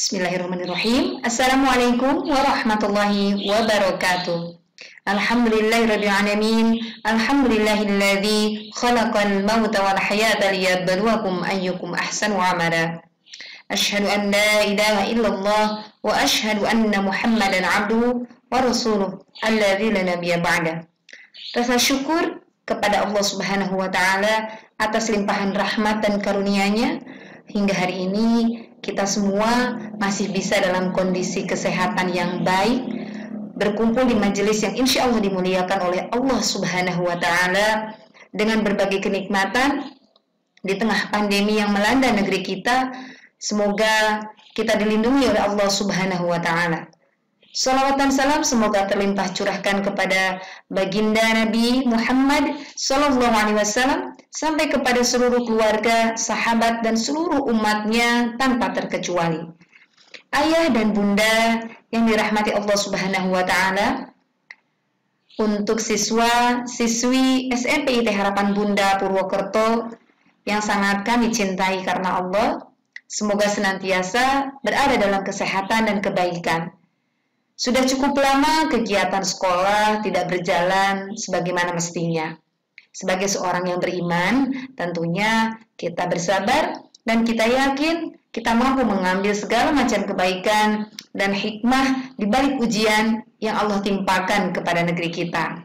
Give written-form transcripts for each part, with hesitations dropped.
Bismillahirrahmanirrahim. Assalamualaikum warahmatullahi wabarakatuh. Alhamdulillahirabbil alamin. Alhamdulillahilladzi khalaqal mauta wal hayata liyabluwakum ayyukum ahsanu amala. Asyhadu an la ilaha illallah wa asyhadu anna Muhammadan abduhu wa rasuluh alladzi la nabiyya ba'da. Rasa syukur kepada Allah Subhanahu wa taala atas limpahan rahmat dan karunia-Nya hingga hari ini kita semua masih bisa dalam kondisi kesehatan yang baik, berkumpul di majelis yang insya Allah dimuliakan oleh Allah Subhanahu wa Ta'ala dengan berbagai kenikmatan di tengah pandemi yang melanda negeri kita. Semoga kita dilindungi oleh Allah Subhanahu wa Ta'ala. Salawat dan salam semoga terlimpah curahkan kepada baginda Nabi Muhammad Sallallahu Alaihi Wasallam sampai kepada seluruh keluarga, sahabat dan seluruh umatnya tanpa terkecuali. Ayah dan bunda yang dirahmati Allah Subhanahu Wa Taala, untuk siswa-siswi SMP IT Harapan Bunda Purwokerto yang sangat kami cintai karena Allah, semoga senantiasa berada dalam kesehatan dan kebaikan. Sudah cukup lama kegiatan sekolah tidak berjalan sebagaimana mestinya. Sebagai seorang yang beriman, tentunya kita bersabar dan kita yakin kita mampu mengambil segala macam kebaikan dan hikmah di balik ujian yang Allah timpakan kepada negeri kita.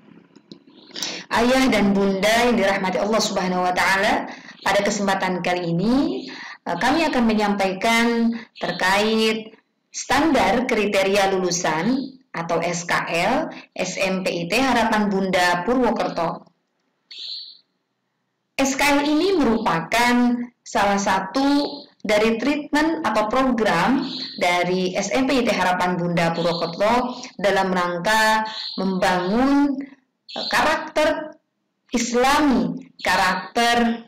Ayah dan bunda yang dirahmati Allah Subhanahu wa Ta'ala, pada kesempatan kali ini kami akan menyampaikan terkait standar kriteria lulusan atau SKL SMP IT Harapan Bunda Purwokerto. SKL ini merupakan salah satu dari treatment atau program dari SMP IT Harapan Bunda Purwokerto dalam rangka membangun karakter Islami, karakter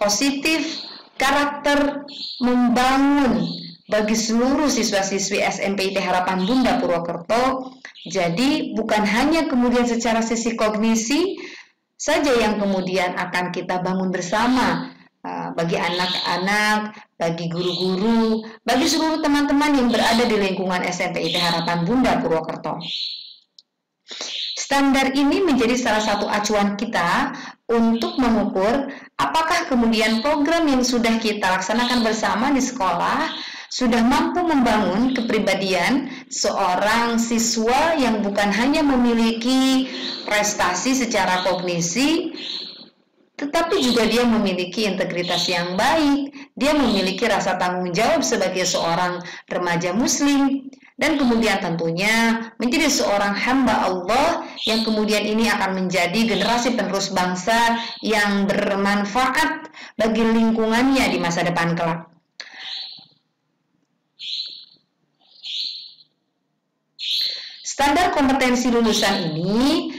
positif, karakter membangun bagi seluruh siswa-siswi SMP IT Harapan Bunda Purwokerto. Jadi bukan hanya kemudian secara sisi kognisi saja yang kemudian akan kita bangun bersama, bagi anak-anak, bagi guru-guru, bagi seluruh teman-teman yang berada di lingkungan SMP IT Harapan Bunda Purwokerto. Standar ini menjadi salah satu acuan kita untuk mengukur apakah kemudian program yang sudah kita laksanakan bersama di sekolah sudah mampu membangun kepribadian seorang siswa yang bukan hanya memiliki prestasi secara kognisi, tetapi juga dia memiliki integritas yang baik, dia memiliki rasa tanggung jawab sebagai seorang remaja muslim, dan kemudian tentunya menjadi seorang hamba Allah yang kemudian ini akan menjadi generasi penerus bangsa yang bermanfaat bagi lingkungannya di masa depan kelak. Standar kompetensi lulusan ini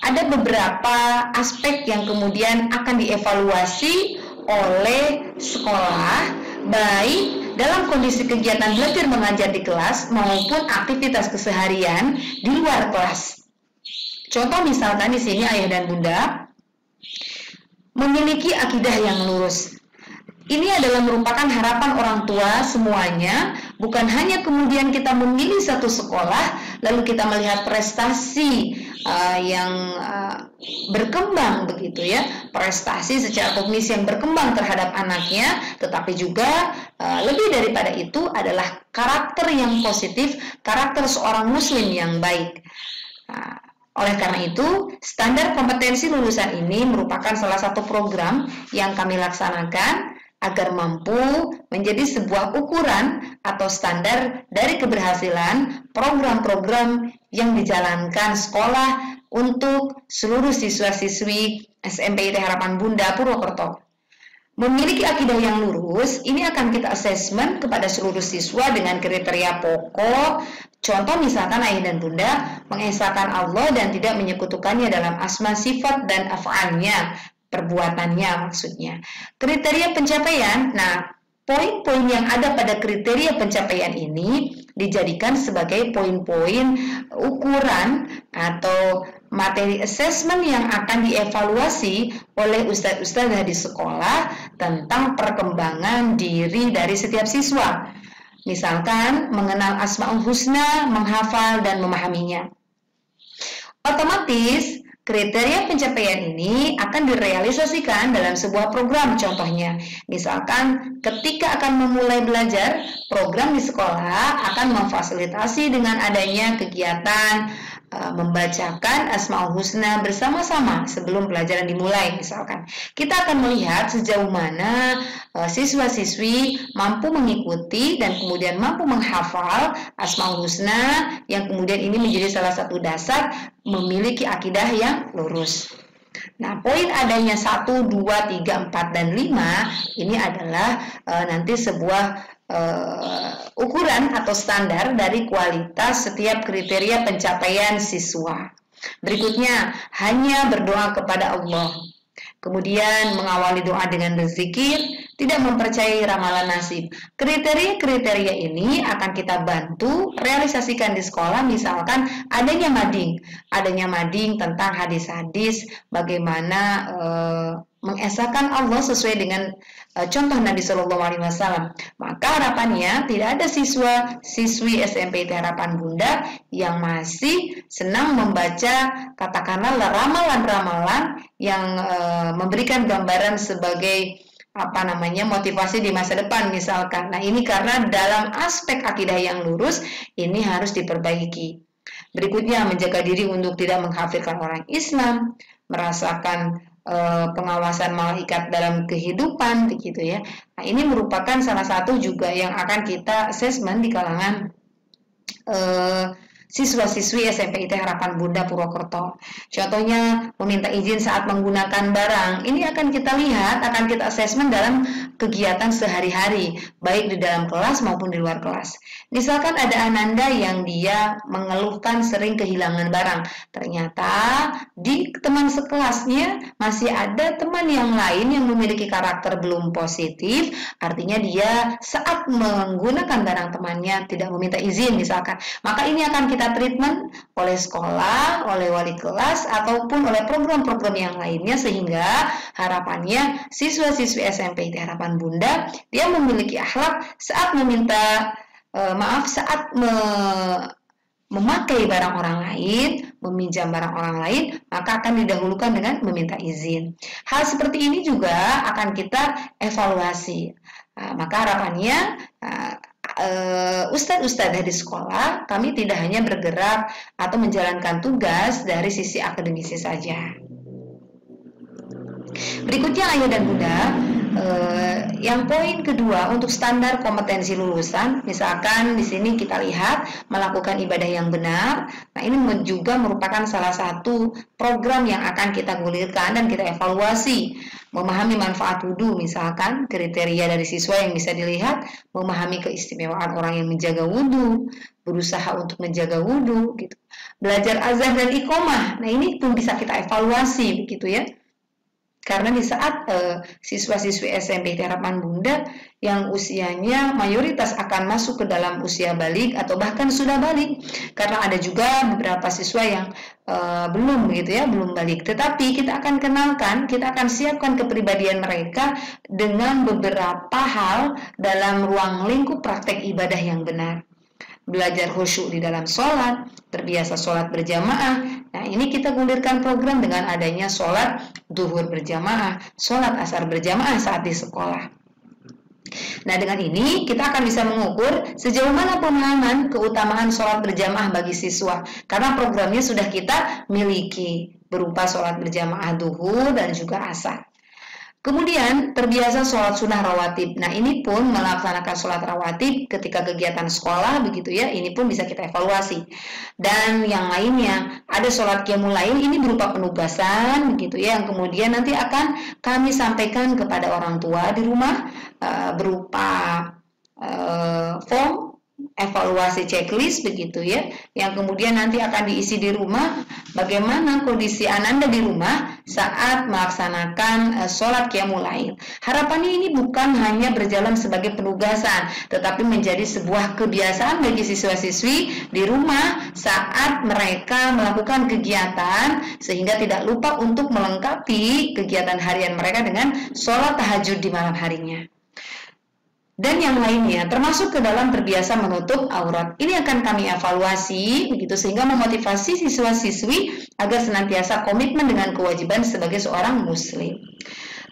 ada beberapa aspek yang kemudian akan dievaluasi oleh sekolah, baik dalam kondisi kegiatan belajar mengajar di kelas maupun aktivitas keseharian di luar kelas. Contoh misalkan di sini ayah dan bunda memiliki akidah yang lurus. Ini adalah merupakan harapan orang tua semuanya, bukan hanya kemudian kita memilih satu sekolah, lalu kita melihat prestasi yang berkembang begitu ya, prestasi secara kognisi yang berkembang terhadap anaknya, tetapi juga lebih daripada itu adalah karakter yang positif, karakter seorang muslim yang baik. Oleh karena itu, standar kompetensi lulusan ini merupakan salah satu program yang kami laksanakan agar mampu menjadi sebuah ukuran atau standar dari keberhasilan program-program yang dijalankan sekolah untuk seluruh siswa-siswi SMP IT Harapan Bunda Purwokerto. Memiliki akidah yang lurus, ini akan kita asesmen kepada seluruh siswa dengan kriteria pokok. Contoh misalkan ayah dan bunda mengesahkan Allah dan tidak menyekutukannya dalam asma, sifat, dan af'alnya, perbuatannya maksudnya. Kriteria pencapaian, nah poin-poin yang ada pada kriteria pencapaian ini dijadikan sebagai poin-poin ukuran atau materi assessment yang akan dievaluasi oleh ustadz-ustadzah di sekolah tentang perkembangan diri dari setiap siswa. Misalkan mengenal Asmaul Husna, menghafal dan memahaminya. Otomatis kriteria pencapaian ini akan direalisasikan dalam sebuah program. Contohnya, misalkan ketika akan memulai belajar, program di sekolah akan memfasilitasi dengan adanya kegiatan membacakan Asmaul Husna bersama-sama sebelum pelajaran dimulai. Misalkan kita akan melihat sejauh mana siswa-siswi mampu mengikuti dan kemudian mampu menghafal Asmaul Husna, yang kemudian ini menjadi salah satu dasar memiliki akidah yang lurus. Nah, poin adanya 1, 2, 3, 4, dan 5 ini adalah nanti sebuah ukuran atau standar dari kualitas setiap kriteria pencapaian siswa. Berikutnya, hanya berdoa kepada Allah. Kemudian mengawali doa dengan berzikir, tidak mempercayai ramalan nasib. Kriteria-kriteria ini akan kita bantu realisasikan di sekolah, misalkan adanya mading tentang hadis-hadis, bagaimana mengesahkan Allah sesuai dengan contoh Nabi Shallallahu Alaihi Wasallam. Maka harapannya tidak ada siswa-siswi SMP Harapan Bunda yang masih senang membaca katakanlah ramalan-ramalan yang memberikan gambaran sebagai motivasi di masa depan misalkan. Nah, ini karena dalam aspek akidah yang lurus ini harus diperbaiki. Berikutnya, menjaga diri untuk tidak mengkafirkan orang Islam, merasakan pengawasan malaikat dalam kehidupan, begitu ya. Nah, ini merupakan salah satu juga yang akan kita asesmen di kalangan siswa-siswi SMP IT Harapan Bunda Purwokerto. Contohnya, meminta izin saat menggunakan barang. Ini akan kita lihat, akan kita asesmen dalam kegiatan sehari-hari, baik di dalam kelas maupun di luar kelas. Misalkan ada Ananda yang dia mengeluhkan sering kehilangan barang. Ternyata di teman sekelasnya masih ada teman yang lain yang memiliki karakter belum positif, artinya dia saat menggunakan barang temannya tidak meminta izin misalkan. Maka ini akan kita treatment oleh sekolah, oleh wali kelas, ataupun oleh program-program yang lainnya, sehingga harapannya siswa-siswi SMP IT Harapan Bunda dia memiliki akhlak saat meminta saat memakai barang orang lain, meminjam barang orang lain, maka akan didahulukan dengan meminta izin. Hal seperti ini juga akan kita evaluasi. Maka harapannya ustadz-ustadzah di sekolah, kami tidak hanya bergerak atau menjalankan tugas dari sisi akademisi saja. Berikutnya, ayah dan bunda, yang poin kedua untuk standar kompetensi lulusan, misalkan di sini kita lihat melakukan ibadah yang benar. Nah, ini juga merupakan salah satu program yang akan kita gulirkan dan kita evaluasi. Memahami manfaat wudhu, misalkan kriteria dari siswa yang bisa dilihat, memahami keistimewaan orang yang menjaga wudhu, berusaha untuk menjaga wudhu, gitu. Belajar azan dan iqomah. Nah, ini pun bisa kita evaluasi, begitu ya. Karena di saat siswa-siswi SMP Harapan Bunda yang usianya mayoritas akan masuk ke dalam usia balik atau bahkan sudah balik, karena ada juga beberapa siswa yang belum begitu ya, belum balik. Tetapi kita akan kenalkan, kita akan siapkan kepribadian mereka dengan beberapa hal dalam ruang lingkup praktek ibadah yang benar. Belajar khusyuk di dalam sholat, terbiasa sholat berjamaah. Nah, ini kita gulirkan program dengan adanya sholat duhur berjamaah, sholat asar berjamaah saat di sekolah. Nah, dengan ini kita akan bisa mengukur sejauh mana pemahaman keutamaan sholat berjamaah bagi siswa, karena programnya sudah kita miliki berupa sholat berjamaah duhur dan juga asar. Kemudian terbiasa sholat sunnah rawatib. Nah, ini pun melaksanakan sholat rawatib ketika kegiatan sekolah, begitu ya. Ini pun bisa kita evaluasi. Dan yang lainnya, ada sholat qiyamul lail, ini berupa penugasan, begitu ya. Yang kemudian nanti akan kami sampaikan kepada orang tua di rumah berupa form evaluasi checklist, begitu ya, yang kemudian nanti akan diisi di rumah. Bagaimana kondisi Ananda di rumah saat melaksanakan sholat qiyamul lail. Harapannya ini bukan hanya berjalan sebagai penugasan, tetapi menjadi sebuah kebiasaan bagi siswa-siswi di rumah saat mereka melakukan kegiatan, sehingga tidak lupa untuk melengkapi kegiatan harian mereka dengan sholat tahajud di malam harinya. dan yang lainnya, termasuk ke dalam terbiasa menutup aurat. Ini akan kami evaluasi begitu sehingga memotivasi siswa-siswi agar senantiasa komitmen dengan kewajiban sebagai seorang muslim.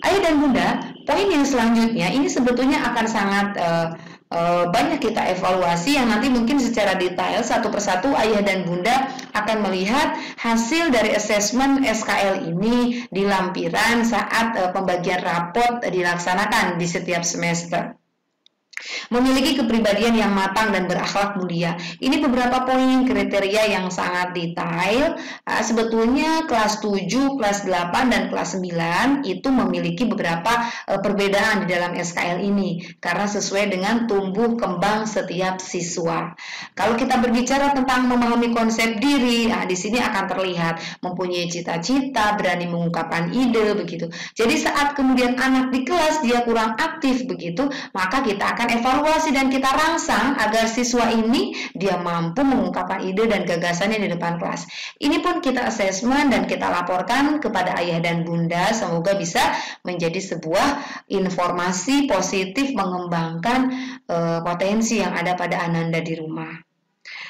Ayah dan bunda, poin yang selanjutnya ini sebetulnya akan sangat banyak kita evaluasi yang nanti mungkin secara detail satu persatu ayah dan bunda akan melihat hasil dari asesmen SKL ini di lampiran saat pembagian rapot dilaksanakan di setiap semester. Memiliki kepribadian yang matang dan berakhlak mulia. Ini beberapa poin kriteria yang sangat detail. Sebetulnya kelas 7, kelas 8, dan kelas 9 itu memiliki beberapa perbedaan di dalam SKL ini karena sesuai dengan tumbuh kembang setiap siswa. Kalau kita berbicara tentang memahami konsep diri, di sini akan terlihat mempunyai cita-cita, berani mengungkapkan ide begitu. Jadi saat kemudian anak di kelas dia kurang aktif begitu, maka kita akan evaluasi dan kita rangsang agar siswa ini dia mampu mengungkapkan ide dan gagasannya di depan kelas. Ini pun kita asesmen dan kita laporkan kepada ayah dan bunda, semoga bisa menjadi sebuah informasi positif mengembangkan potensi yang ada pada Ananda di rumah.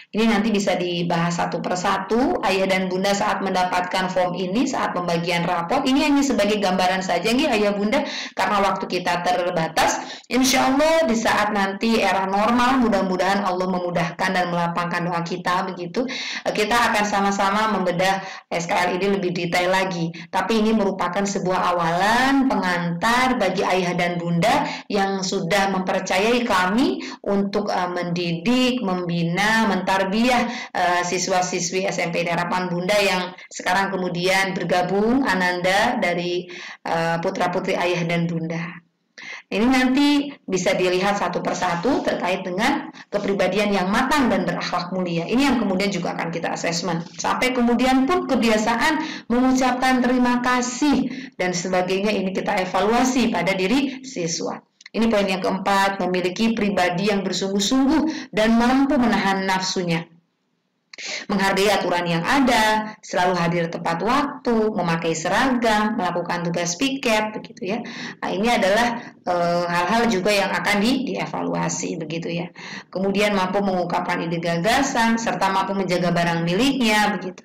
Ini nanti bisa dibahas satu persatu ayah dan bunda saat mendapatkan form ini, saat pembagian rapot. Ini hanya sebagai gambaran saja nih ayah bunda, karena waktu kita terbatas. Insya Allah di saat nanti era normal, mudah-mudahan Allah memudahkan dan melapangkan doa kita begitu. Kita akan sama-sama membedah SKL ini lebih detail lagi. Tapi ini merupakan sebuah awalan pengantar bagi ayah dan bunda yang sudah mempercayai kami untuk mendidik, membina, mentarbiyah siswa-siswi SMP Harapan Bunda yang sekarang kemudian bergabung Ananda dari putra-putri ayah dan bunda. Ini nanti bisa dilihat satu persatu terkait dengan kepribadian yang matang dan berakhlak mulia. Ini yang kemudian juga akan kita asesmen. Sampai kemudian pun kebiasaan mengucapkan terima kasih dan sebagainya ini kita evaluasi pada diri siswa. Ini poin yang keempat, memiliki pribadi yang bersungguh-sungguh dan mampu menahan nafsunya. Menghargai aturan yang ada, selalu hadir tepat waktu, memakai seragam, melakukan tugas piket, begitu ya. Nah, ini adalah hal-hal juga yang akan dievaluasi, begitu ya. Kemudian mampu mengungkapkan ide gagasan, serta mampu menjaga barang miliknya, begitu.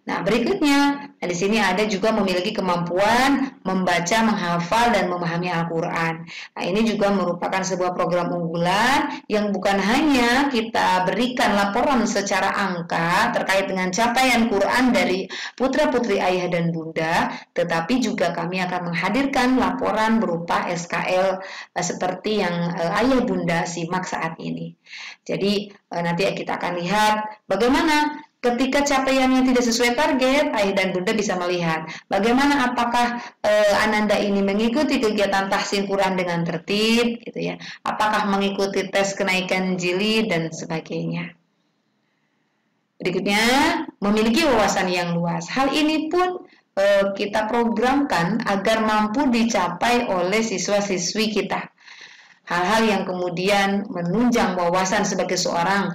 Nah, berikutnya, di sini ada juga memiliki kemampuan membaca, menghafal, dan memahami Al-Quran. Nah, ini juga merupakan sebuah program unggulan yang bukan hanya kita berikan laporan secara angka terkait dengan capaian Quran dari putra-putri ayah dan bunda, tetapi juga kami akan menghadirkan laporan berupa SKL seperti yang ayah bunda simak saat ini. Jadi, nanti kita akan lihat bagaimana ketika capaiannya tidak sesuai target, ayah dan bunda bisa melihat bagaimana apakah Ananda ini mengikuti kegiatan tahsin Quran dengan tertib, gitu ya. Apakah mengikuti tes kenaikan jilid dan sebagainya. Berikutnya, memiliki wawasan yang luas. Hal ini pun kita programkan agar mampu dicapai oleh siswa-siswi kita. Hal-hal yang kemudian menunjang wawasan sebagai seorang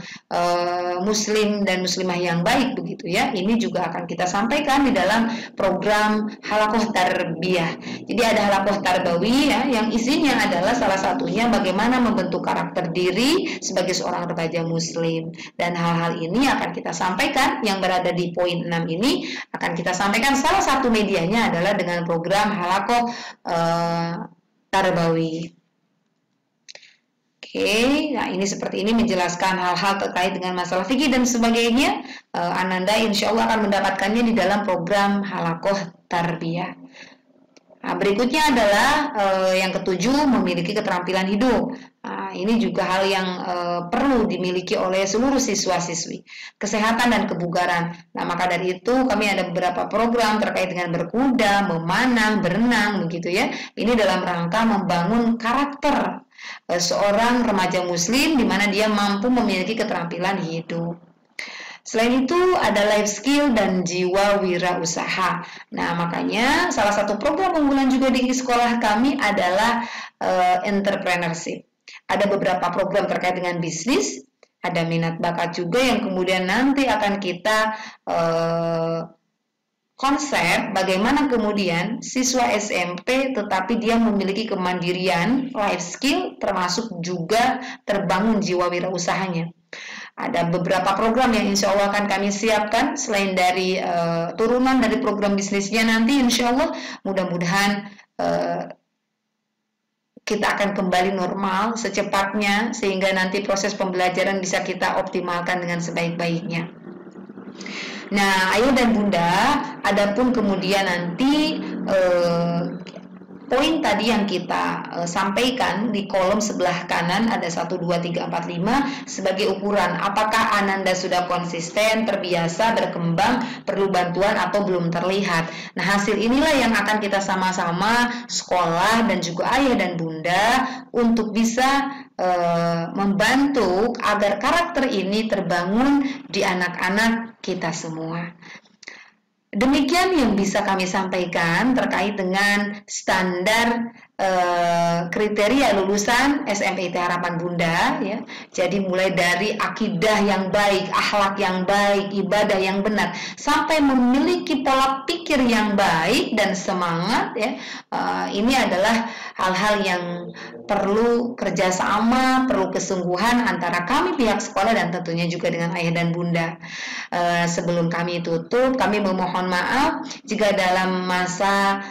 muslim dan muslimah yang baik begitu ya. Ini juga akan kita sampaikan di dalam program Halaqah Tarbiyah. Jadi ada Halaqah Tarbawiyah yang isinya adalah salah satunya bagaimana membentuk karakter diri sebagai seorang remaja muslim. Dan hal-hal ini akan kita sampaikan yang berada di poin 6 ini akan kita sampaikan, salah satu medianya adalah dengan program Halaqah Tarbawiyah. Oke, nah ini seperti ini menjelaskan hal-hal terkait dengan masalah fikih dan sebagainya. Ananda insya Allah akan mendapatkannya di dalam program Halaqah Tarbiyah. Nah, berikutnya adalah yang ketujuh, memiliki keterampilan hidup. Nah, ini juga hal yang perlu dimiliki oleh seluruh siswa-siswi. Kesehatan dan kebugaran. Nah, maka dari itu kami ada beberapa program terkait dengan berkuda, memanah, berenang, begitu ya. Ini dalam rangka membangun karakter seorang remaja muslim di mana dia mampu memiliki keterampilan hidup. Selain itu ada life skill dan jiwa wirausaha. Nah, makanya salah satu program unggulan juga di sekolah kami adalah entrepreneurship. Ada beberapa program terkait dengan bisnis, ada minat bakat juga yang kemudian nanti akan kita konsep bagaimana kemudian siswa SMP tetapi dia memiliki kemandirian, life skill, termasuk juga terbangun jiwa wirausahanya. Ada beberapa program yang insya Allah akan kami siapkan selain dari turunan dari program bisnisnya nanti insya Allah mudah-mudahan kita akan kembali normal secepatnya sehingga nanti proses pembelajaran bisa kita optimalkan dengan sebaik-baiknya. Nah, ayah dan bunda, adapun kemudian nanti poin tadi yang kita sampaikan di kolom sebelah kanan ada 1, 2, 3, 4, 5 sebagai ukuran apakah Ananda sudah konsisten, terbiasa, berkembang, perlu bantuan atau belum terlihat. Nah, hasil inilah yang akan kita sama-sama sekolah dan juga ayah dan bunda untuk bisa membantu agar karakter ini terbangun di anak-anak kita semua. Demikian yang bisa kami sampaikan terkait dengan standar kriteria lulusan SMPIT Harapan Bunda ya. Jadi mulai dari akidah yang baik, akhlak yang baik, ibadah yang benar sampai memiliki pola pikir yang baik dan semangat ya. Ini adalah hal-hal yang perlu kerjasama, perlu kesungguhan antara kami pihak sekolah dan tentunya juga dengan ayah dan bunda. Sebelum kami tutup, kami memohon maaf jika dalam masa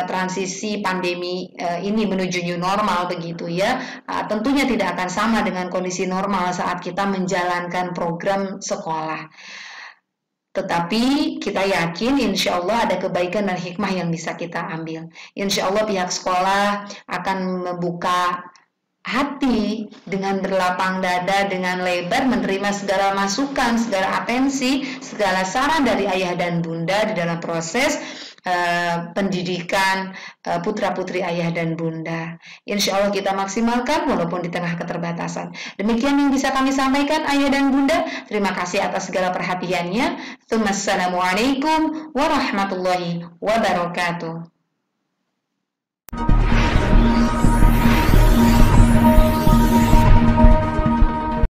transisi pandemi ini menuju new normal begitu ya, tentunya tidak akan sama dengan kondisi normal saat kita menjalankan program sekolah. Tetapi kita yakin insya Allah ada kebaikan dan hikmah yang bisa kita ambil. Insya Allah pihak sekolah akan membuka hati dengan berlapang dada, dengan lebar menerima segala masukan, segala atensi, segala saran dari ayah dan bunda di dalam proses pendidikan putra-putri ayah dan bunda. Insya Allah kita maksimalkan walaupun di tengah keterbatasan. Demikian yang bisa kami sampaikan ayah dan bunda. Terima kasih atas segala perhatiannya. Assalamualaikum warahmatullahi wabarakatuh.